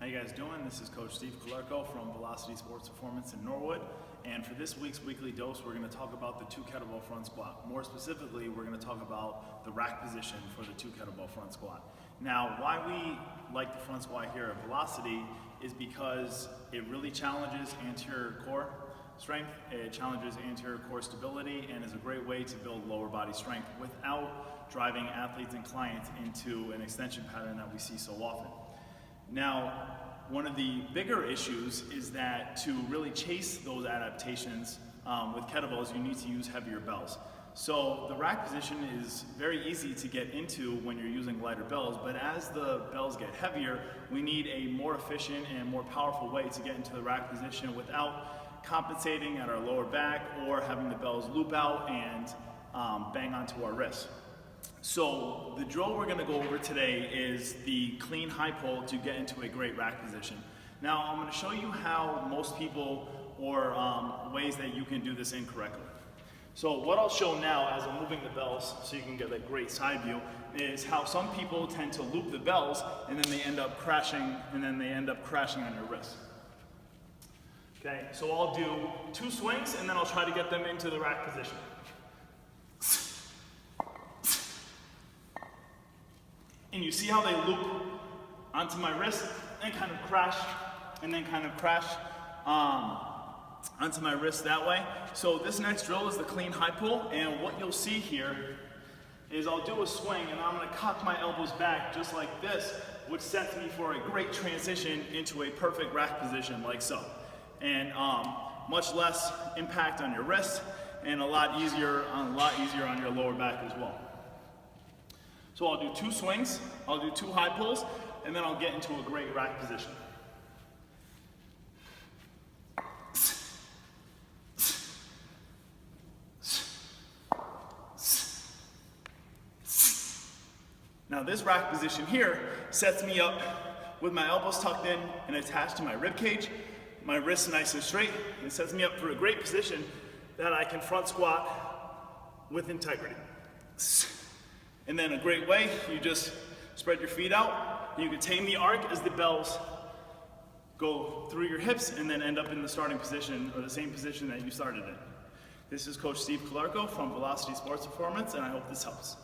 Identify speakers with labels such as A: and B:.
A: How you guys doing? This is Coach Steve Kalerko from Velocity Sports Performance in Norwood. And for this week's weekly dose, we're going to talk about the 2 kettlebell front squat. More specifically, we're going to talk about the rack position for the 2 kettlebell front squat. Now, why we like the front squat here at Velocity is because it really challenges anterior core strength, it challenges anterior core stability, and is a great way to build lower body strength without driving athletes and clients into an extension pattern that we see so often. Now, one of the bigger issues is that to really chase those adaptations with kettlebells, you need to use heavier bells. So the rack position is very easy to get into when you're using lighter bells, but as the bells get heavier, we need a more efficient and more powerful way to get into the rack position without compensating at our lower back or having the bells loop out and bang onto our wrists. So the drill we're going to go over today is the clean high pull to get into a great rack position. Now I'm going to show you how most people, or ways that you can do this incorrectly. So what I'll show now as I'm moving the bells, so you can get a great side view, is how some people tend to loop the bells and then they end up crashing, on your wrist. Okay, so I'll do 2 swings and then I'll try to get them into the rack position. And you see how they loop onto my wrist and kind of crash, and then kind of crash onto my wrist that way. So this next drill is the clean high pull, and what you'll see here is I'll do a swing and I'm gonna cock my elbows back just like this, which sets me for a great transition into a perfect rack position like so. And much less impact on your wrist and a lot easier on your lower back as well. So I'll do 2 swings, I'll do 2 high pulls, and then I'll get into a great rack position. Now this rack position here sets me up with my elbows tucked in and attached to my rib cage, my wrists nice and straight, and it sets me up for a great position that I can front squat with integrity. And then a great way, you just spread your feet out, you can tame the arc as the bells go through your hips and then end up in the starting position, or the same position that you started in. This is Coach Steve Kalerko from Velocity Sports Performance, and I hope this helps.